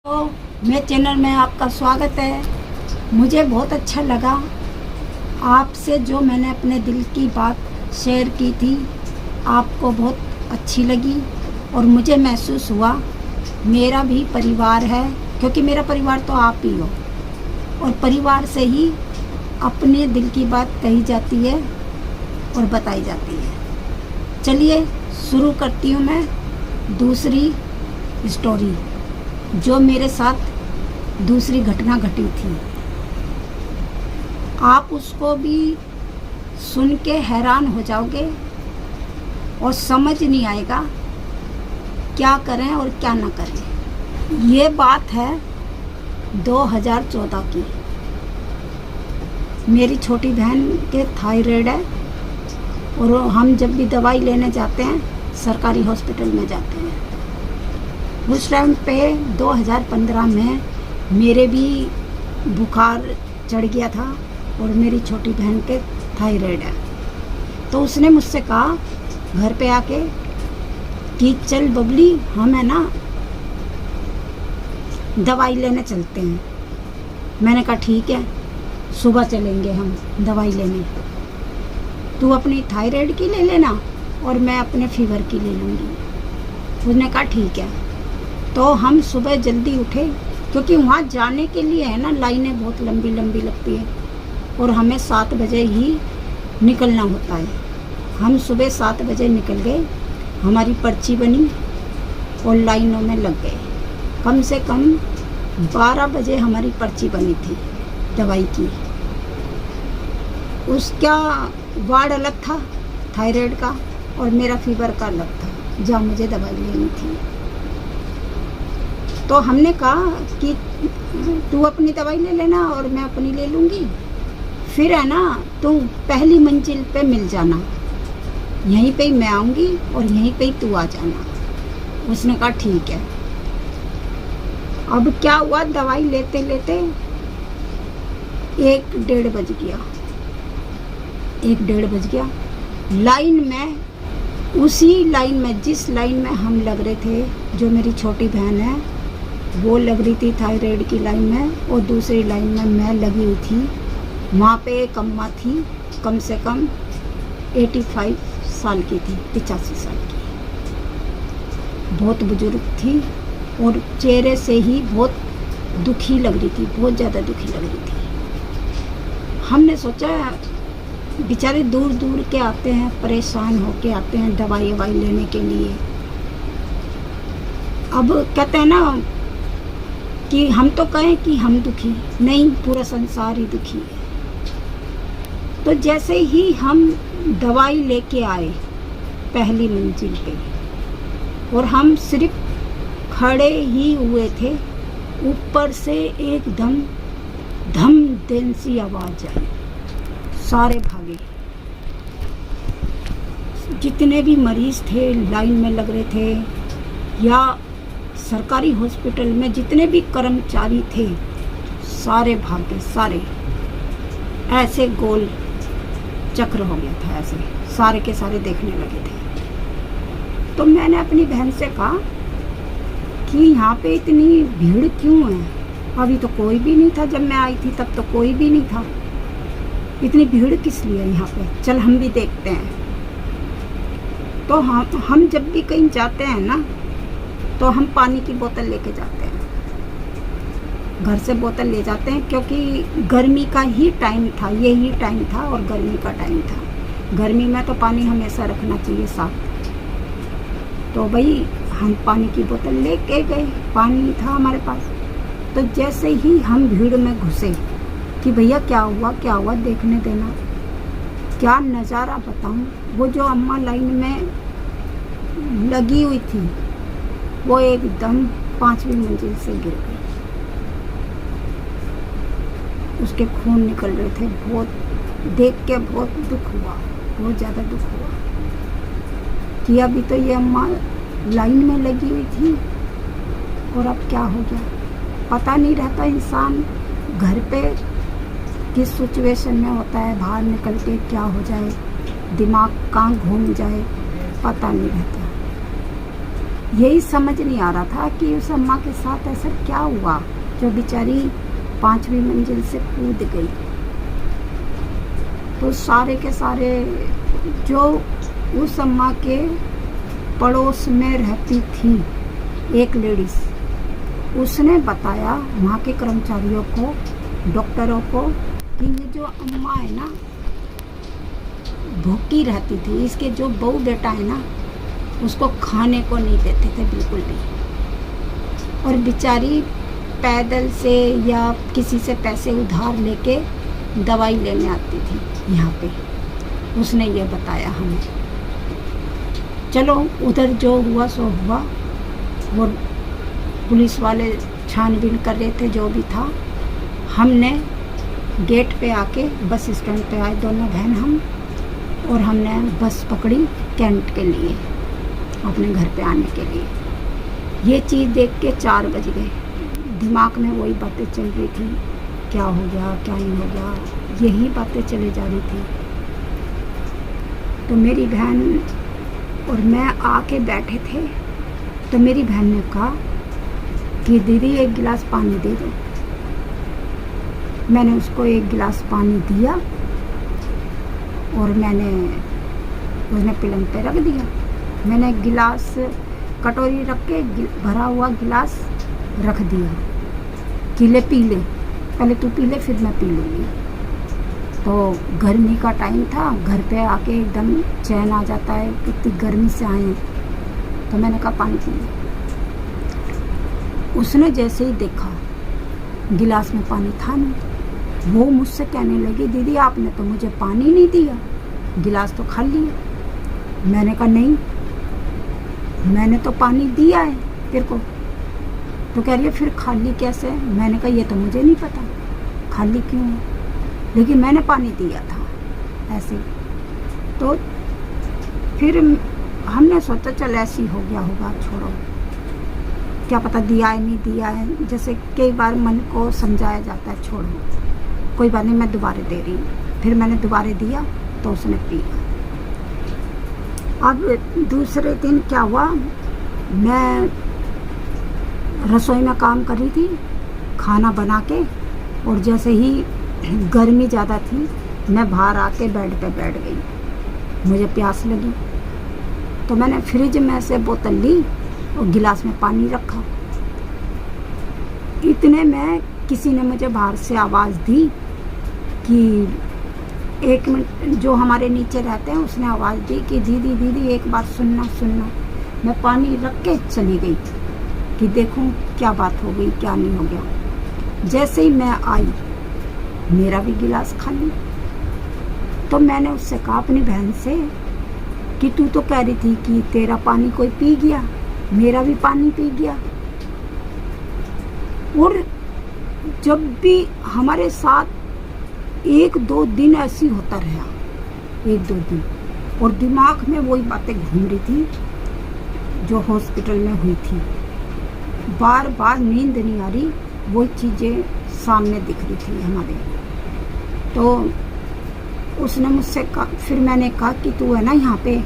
तो मेरे चैनल में आपका स्वागत है। मुझे बहुत अच्छा लगा आपसे जो मैंने अपने दिल की बात शेयर की थी, आपको बहुत अच्छी लगी और मुझे महसूस हुआ मेरा भी परिवार है, क्योंकि मेरा परिवार तो आप ही हो और परिवार से ही अपने दिल की बात कही जाती है और बताई जाती है। चलिए शुरू करती हूँ मैं दूसरी स्टोरी, जो मेरे साथ दूसरी घटना घटी थी। आप उसको भी सुन के हैरान हो जाओगे और समझ नहीं आएगा क्या करें और क्या ना करें। ये बात है 2014 की। मेरी छोटी बहन के थायराइड है और हम जब भी दवाई लेने जाते हैं सरकारी हॉस्पिटल में जाते हैं। उस टाइम पे 2015 में मेरे भी बुखार चढ़ गया था और मेरी छोटी बहन के थायराइड है। तो उसने मुझसे कहा घर पे आके कि चल बबली, हम है ना दवाई लेने चलते हैं। मैंने कहा ठीक है, सुबह चलेंगे हम दवाई लेने। तू अपनी थायराइड की ले लेना और मैं अपने फीवर की ले लूँगी। उसने कहा ठीक है। तो हम सुबह जल्दी उठे, क्योंकि वहाँ जाने के लिए है ना लाइनें बहुत लंबी लंबी लगती है और हमें 7 बजे ही निकलना होता है। हम सुबह 7 बजे निकल गए, हमारी पर्ची बनी और लाइनों में लग गए। कम से कम 12 बजे हमारी पर्ची बनी थी दवाई की। उसका वार्ड अलग था थायराइड का और मेरा फीवर का अलग था, जहाँ मुझे दवाई लेनी थी। तो हमने कहा कि तू अपनी दवाई ले लेना और मैं अपनी ले लूँगी, फिर है ना तू पहली मंजिल पे मिल जाना, यहीं पे ही मैं आऊँगी और यहीं पे ही तू आ जाना। उसने कहा ठीक है। अब क्या हुआ, दवाई लेते लेते 1-1:30 बज गया। 1-1:30 बज गया। लाइन में, उसी लाइन में जिस लाइन में हम लग रहे थे, जो मेरी छोटी बहन है वो लग रही थी थायराइड की लाइन में और दूसरी लाइन में मैं लगी हुई थी। वहाँ पे एक अम्मा थी, कम से कम 85 साल की थी, 85 साल की, बहुत बुजुर्ग थी और चेहरे से ही बहुत दुखी लग रही थी, बहुत ज़्यादा दुखी लग रही थी। हमने सोचा बेचारे दूर दूर के आते हैं, परेशान होके आते हैं दवाई ववाई लेने के लिए। अब कहते हैं ना कि हम तो कहें कि हम दुखी नहीं, पूरा संसार ही दुखी है। तो जैसे ही हम दवाई लेके आए पहली मंजिल पे और हम सिर्फ खड़े ही हुए थे, ऊपर से एकदम धम देन सी आवाज़ आई। सारे भागे, जितने भी मरीज थे लाइन में लग रहे थे या सरकारी हॉस्पिटल में जितने भी कर्मचारी थे, सारे भागे, सारे ऐसे गोल चक्र हो गया था, ऐसे सारे के सारे देखने लगे थे। तो मैंने अपनी बहन से कहा कि यहाँ पे इतनी भीड़ क्यों है? अभी तो कोई भी नहीं था, जब मैं आई थी तब तो कोई भी नहीं था, इतनी भीड़ किस लिए यहाँ पे? चल हम भी देखते हैं। तो हम जब भी कहीं जाते हैं ना तो हम पानी की बोतल लेके जाते हैं, घर से बोतल ले जाते हैं, क्योंकि गर्मी का ही टाइम था, यही टाइम था और गर्मी का टाइम था। गर्मी में तो पानी हमेशा रखना चाहिए साथ। तो भाई हम पानी की बोतल लेके गए, पानी था हमारे पास। तो जैसे ही हम भीड़ में घुसे कि भैया क्या हुआ क्या हुआ, देखने देना, क्या नज़ारा बताऊं। वो जो अम्मा लाइन में लगी हुई थी वो एकदम 5वीं मंजिल से गिर गई। उसके खून निकल रहे थे। बहुत देख के बहुत दुख हुआ, बहुत ज़्यादा दुख हुआ कि अभी तो ये अम्मा लाइन में लगी हुई थी और अब क्या हो गया पता नहीं रहता। इंसान घर पे किस सिचुएशन में होता है, बाहर निकल के क्या हो जाए, दिमाग कहाँ घूम जाए, पता नहीं रहता। यही समझ नहीं आ रहा था कि उस अम्मा के साथ ऐसा क्या हुआ जो बेचारी 5वीं मंजिल से कूद गई। तो सारे के सारे जो उस अम्मा के पड़ोस में रहती थी एक लेडीज, उसने बताया वहाँ के कर्मचारियों को, डॉक्टरों को, कि ये जो अम्मा है ना भूखी रहती थी, इसके जो बहू बेटा है ना उसको खाने को नहीं देते थे बिल्कुल भी, और बेचारी पैदल से या किसी से पैसे उधार लेके दवाई लेने आती थी यहाँ पे। उसने ये बताया हमें। चलो उधर जो हुआ सो हुआ, वो पुलिस वाले छानबीन कर रहे थे जो भी था। हमने गेट पे आके बस स्टैंड पे आए दोनों बहन हम, और हमने बस पकड़ी कैंट के लिए, अपने घर पे आने के लिए। ये चीज़ देख के 4 बज गए। दिमाग में वही बातें चल रही थी, क्या हो गया क्या नहीं हो गया, यही बातें चले जा रही थी। तो मेरी बहन और मैं आके बैठे थे, तो मेरी बहन ने कहा कि दीदी 1 गिलास पानी दे दो। मैंने उसको 1 गिलास पानी दिया और उसने पलंग पे रख दिया। मैंने गिलास कटोरी रख के भरा हुआ गिलास रख दिया कि ले पी ले, पहले तू पी ले फिर मैं पी लूँगी। तो गर्मी का टाइम था, घर पे आके एकदम चैन आ जाता है, कितनी गर्मी से आए हैं। तो मैंने कहा पानी पी ले। उसने जैसे ही देखा गिलास में पानी था नहीं, वो मुझसे कहने लगी दीदी आपने तो मुझे पानी नहीं दिया, गिलास तो खाली है। मैंने कहा नहीं, मैंने तो पानी दिया है तेरे को। तो कह रही है फिर खाली कैसे? मैंने कहा ये तो मुझे नहीं पता खाली क्यों है, लेकिन मैंने पानी दिया था ऐसे। तो फिर हमने सोचा चल ऐसे ही हो गया होगा, छोड़ो, क्या पता दिया है नहीं दिया है, जैसे कई बार मन को समझाया जाता है, छोड़ो कोई बात नहीं, मैं दोबारा दे रही हूँ। फिर मैंने दोबारा दिया तो उसने पिया। अब दूसरे दिन क्या हुआ, मैं रसोई में काम कर रही थी खाना बना के, और जैसे ही गर्मी ज़्यादा थी मैं बाहर आके बेड पे बैठ गई। मुझे प्यास लगी तो मैंने फ्रिज में से बोतल ली और गिलास में पानी रखा। इतने में किसी ने मुझे बाहर से आवाज़ दी कि 1 मिनट, जो हमारे नीचे रहते हैं उसने आवाज़ दी कि दीदी दीदी एक बार सुनना सुनना। मैं पानी रख के चली गई कि देखूं क्या बात हो गई क्या नहीं हो गया। जैसे ही मैं आई मेरा भी गिलास खाली। तो मैंने उससे कहा अपनी बहन से कि तू तो कह रही थी कि तेरा पानी कोई पी गया, मेरा भी पानी पी गया। और जब भी हमारे साथ 1-2 दिन ऐसी होता रहा, 1-2 दिन, और दिमाग में वही बातें घूम रही थी जो हॉस्पिटल में हुई थी। बार बार नींद नहीं आ रही, वो चीज़ें सामने दिख रही थी हमारे। तो उसने मुझसे कहा, फिर मैंने कहा कि तू है ना यहाँ पे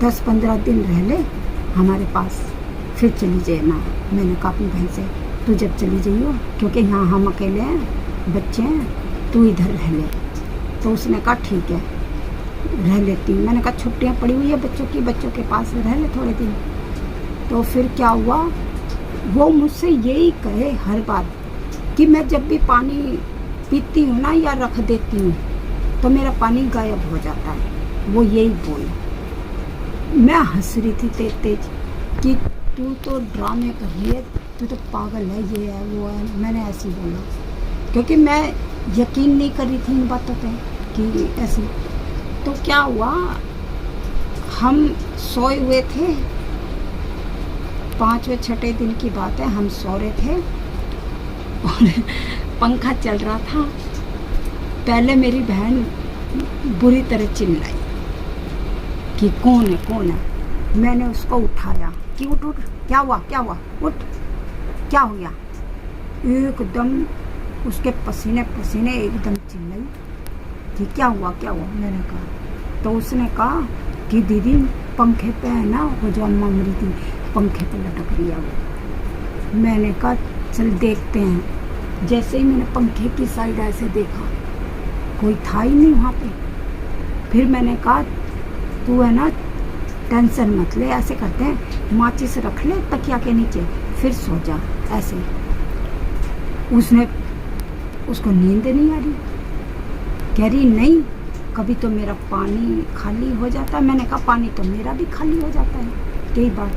10-15 दिन रह ले हमारे पास, फिर चली जाए ना। मैंने कहा अपनी बहन से तू जब चली जाइयो, क्योंकि यहाँ हम अकेले हैं, बच्चे हैं, तू इधर रह ले। तो उसने कहा ठीक है रह लेती हूँ। मैंने कहा छुट्टियाँ पड़ी हुई है बच्चों की, बच्चों के पास रह ले थोड़े दिन। तो फिर क्या हुआ, वो मुझसे यही कहे हर बार कि मैं जब भी पानी पीती हूँ ना या रख देती हूँ तो मेरा पानी गायब हो जाता है। वो यही बोले। मैं हंस रही थी तेज तेज कि तू तो ड्रामे कर रही है, तू तो पागल है, ये है वो है। मैंने ऐसे ही बोला क्योंकि मैं यकीन नहीं कर रही थी इन बातों पे कि ऐसे। तो क्या हुआ, हम सोए हुए थे, 5वें-6ठे दिन की बात है, हम सो रहे थे और पंखा चल रहा था। पहले मेरी बहन बुरी तरह चिल्लाई कि कौन है कौन है। मैंने उसको उठाया कि उठ उठ, क्या हुआ क्या हुआ, उठ, क्या हो गया। एकदम उसके पसीने पसीने एकदम चिल्लाई कि क्या हुआ क्या हुआ। मैंने कहा तो उसने कहा कि दीदी पंखे पे है ना वो जो अम्मा मरी थी पंखे पे लटक रही है वो। मैंने कहा चल देखते हैं। जैसे ही मैंने पंखे की साइड ऐसे देखा, कोई था ही नहीं वहाँ पे। फिर मैंने कहा तू है ना टेंशन मत ले, ऐसे करते हैं माचिस रख ले तकिया के नीचे, फिर सो जा ऐसे। उसको नींद नहीं आ रही, कह रही नहीं कभी तो मेरा पानी खाली हो जाता है। मैंने कहा पानी तो मेरा भी खाली हो जाता है कई बार,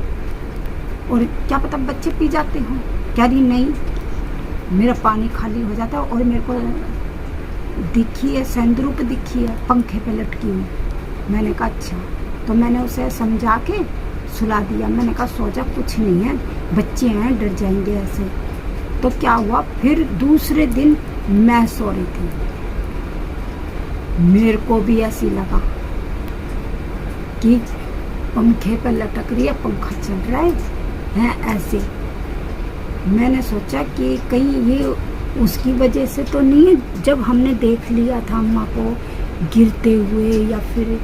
और क्या पता बच्चे पी जाते हों। कह रही नहीं मेरा पानी खाली हो जाता है, और मेरे को दिखी है सेंदरूप दिखी है पंखे पे लटकी हुई। मैंने कहा अच्छा। तो मैंने उसे समझा के सुला दिया। मैंने कहा सो जा, कुछ नहीं है, बच्चे हैं डर जाएंगे ऐसे। तो क्या हुआ, फिर दूसरे दिन मैं सो रही थी, मेरे को भी ऐसी लगा कि पंखे पर लटक रही है, पंखा चल रहा है ऐसे। मैंने सोचा कि कहीं ये उसकी वजह से तो नहीं है, जब हमने देख लिया था अम्मा को गिरते हुए या फिर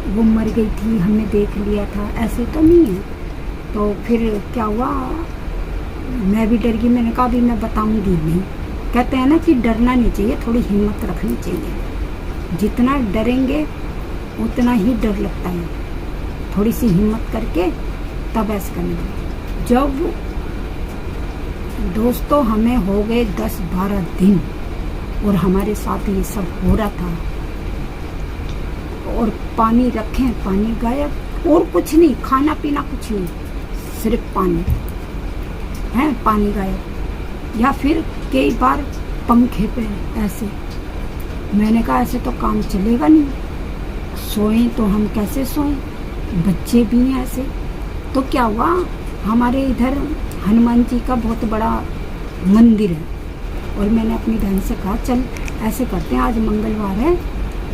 वो मर गई थी हमने देख लिया था, ऐसे तो नहीं है। तो फिर क्या हुआ, मैं भी डर गई। मैंने कहा अभी मैं बताऊंगी नहीं। कहते हैं ना कि डरना नहीं चाहिए, थोड़ी हिम्मत रखनी चाहिए। जितना डरेंगे उतना ही डर लगता है। थोड़ी सी हिम्मत करके तब ऐसे करेंगे। जब दोस्तों हमें हो गए 10-12 दिन और हमारे साथ ये सब हो रहा था, और पानी रखें पानी गायब, और कुछ नहीं, खाना पीना कुछ नहीं, सिर्फ पानी है, पानी गायब। या फिर कई बार पंखे पे ऐसे। मैंने कहा ऐसे तो काम चलेगा नहीं, सोएं तो हम कैसे सोएं, बच्चे भी हैं ऐसे। तो क्या हुआ, हमारे इधर हनुमान जी का बहुत बड़ा मंदिर है, और मैंने अपनी बहन से कहा चल ऐसे करते हैं, आज मंगलवार है,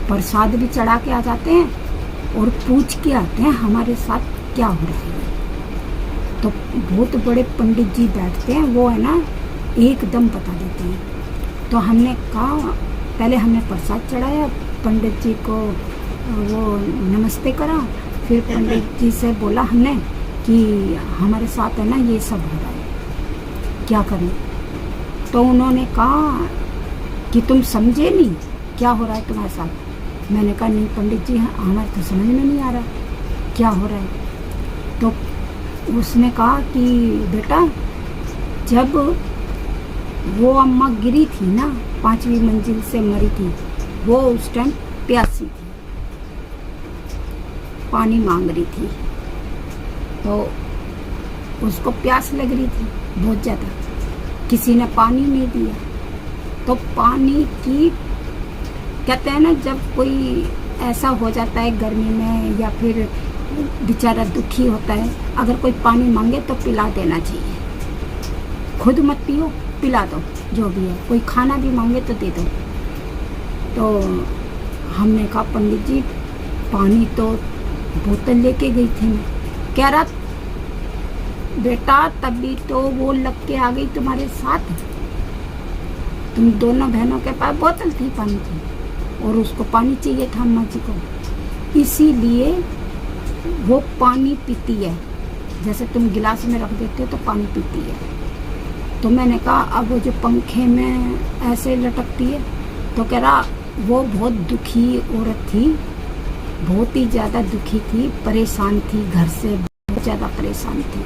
प्रसाद भी चढ़ा के आ जाते हैं और पूछ के आते हैं हमारे साथ क्या हो रहा है। तो बहुत बड़े पंडित जी बैठते हैं, वो है ना एकदम बता देते हैं। तो हमने कहा पहले हमने प्रसाद चढ़ाया, पंडित जी को वो नमस्ते करा, फिर पंडित जी से बोला हमने कि हमारे साथ है ना ये सब हो रहा है, क्या करें। तो उन्होंने कहा कि तुम समझे नहीं क्या हो रहा है तुम्हारे साथ। मैंने कहा नहीं पंडित जी हमारे तो समझ में नहीं आ रहा क्या हो रहा है। तो उसने कहा कि बेटा जब वो अम्मा गिरी थी ना, 5वीं मंजिल से मरी थी, वो उस टाइम प्यासी थी, पानी मांग रही थी। तो उसको प्यास लग रही थी बहुत ज़्यादा, किसी ने पानी नहीं दिया। तो पानी की कहते हैं ना, जब कोई ऐसा हो जाता है गर्मी में या फिर बेचारा दुखी होता है, अगर कोई पानी मांगे तो पिला देना चाहिए, खुद मत पियो, पिला दो जो भी है। कोई खाना भी मांगे तो दे दो। तो हमने कहा पंडित जी पानी तो बोतल लेके गई थी मैं। कह रहा बेटा तभी तो वो लग के आ गई तुम्हारे साथ, तुम दोनों बहनों के पास बोतल थी पानी की, और उसको पानी चाहिए था अम्मा जी को, इसीलिए वो पानी पीती है, जैसे तुम गिलास में रख देते हो तो पानी पीती है। तो मैंने कहा अब वो जो पंखे में ऐसे लटकती है, तो कह रहा वो बहुत दुखी औरत थी, बहुत ही ज़्यादा दुखी थी, परेशान थी, घर से बहुत ज़्यादा परेशान थी।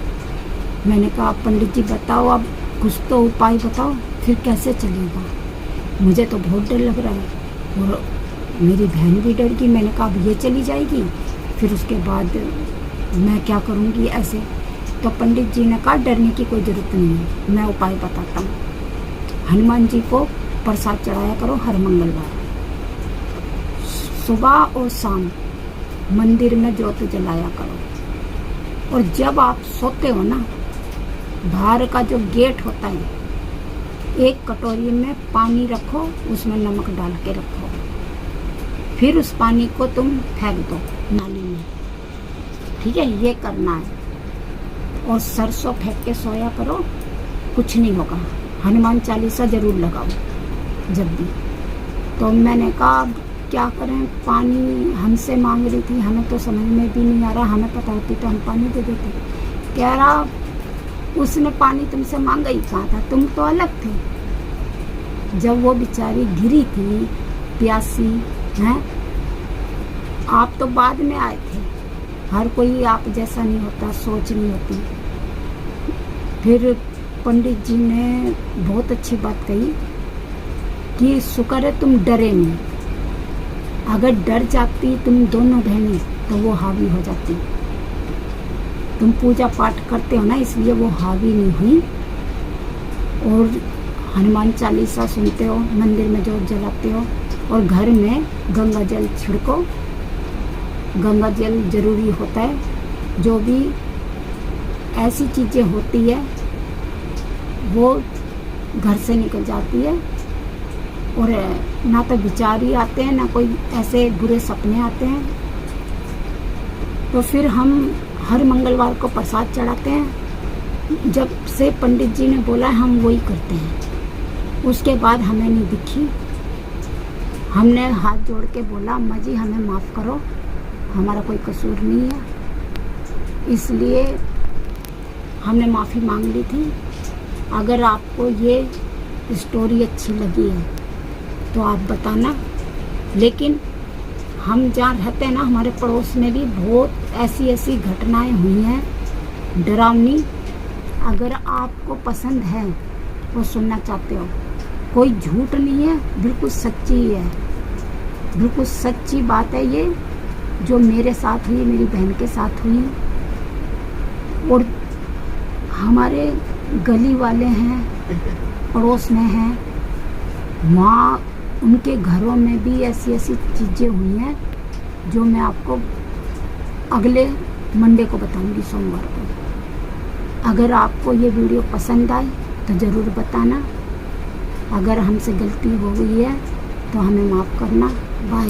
मैंने कहा पंडित जी बताओ अब कुछ तो उपाय बताओ, फिर कैसे चलेगा, मुझे तो बहुत डर लग रहा है। और मेरी बहन भी डर गई। मैंने कहा अब ये चली जाएगी, फिर उसके बाद मैं क्या करूँगी ऐसे। तो पंडित जी ने कहा डरने की कोई ज़रूरत नहीं है, मैं उपाय बताता हूँ। हनुमान जी को प्रसाद चढ़ाया करो हर मंगलवार, सुबह और शाम मंदिर में ज्योत जलाया करो। और जब आप सोते हो ना, बाहर का जो गेट होता है, एक कटोरी में पानी रखो, उसमें नमक डाल के रखो, फिर उस पानी को तुम फेंक दो नाली में, ठीक है, ये करना है। और सरसों फेंक के सोया करो, कुछ नहीं होगा। हनुमान चालीसा जरूर लगाओ जब भी। तो मैंने कहा क्या करें, पानी हमसे मांग रही थी, हमें तो समझ में भी नहीं आ रहा, हमें पता होती तो हम पानी दे देते। कह रहा उसने पानी तुमसे मांगा ही कहा था, तुम तो अलग थे। जब वो बेचारी गिरी थी प्यासी हैं, आप तो बाद में आए थे। हर कोई आप जैसा नहीं होता, सोच नहीं होती। फिर पंडित जी ने बहुत अच्छी बात कही कि शुक्र है तुम डरे नहीं। अगर डर जाती तुम दोनों बहनें तो वो हावी हो जाती। तुम पूजा पाठ करते हो ना, इसलिए वो हावी नहीं हुई। और हनुमान चालीसा सुनते हो, मंदिर में जोत जलाते हो, और घर में गंगा जल छिड़को। गंगा जल जरूरी होता है। जो भी ऐसी चीज़ें होती है वो घर से निकल जाती है, और ना तो विचार ही आते हैं, ना कोई ऐसे बुरे सपने आते हैं। तो फिर हम हर मंगलवार को प्रसाद चढ़ाते हैं। जब से पंडित जी ने बोला हम वही करते हैं। उसके बाद हमें नहीं दिखी। हमने हाथ जोड़ के बोला अम्मा जी हमें माफ़ करो, हमारा कोई कसूर नहीं है। इसलिए हमने माफ़ी मांग ली थी। अगर आपको ये स्टोरी अच्छी लगी है तो आप बताना। लेकिन हम जहाँ रहते हैं ना, हमारे पड़ोस में भी बहुत ऐसी घटनाएं हुई हैं डरावनी। अगर आपको पसंद है वो सुनना चाहते हो, कोई झूठ नहीं है, बिल्कुल सच्ची है, बिल्कुल सच्ची बात है ये, जो मेरे साथ हुई, मेरी बहन के साथ हुई। और हमारे गली वाले हैं, पड़ोस में हैं, वहाँ उनके घरों में भी ऐसी चीज़ें हुई हैं जो मैं आपको अगले मंडे को बताऊंगी, सोमवार को। अगर आपको ये वीडियो पसंद आए तो ज़रूर बताना। अगर हमसे गलती हो गई है तो हमें माफ़ करना। बाय।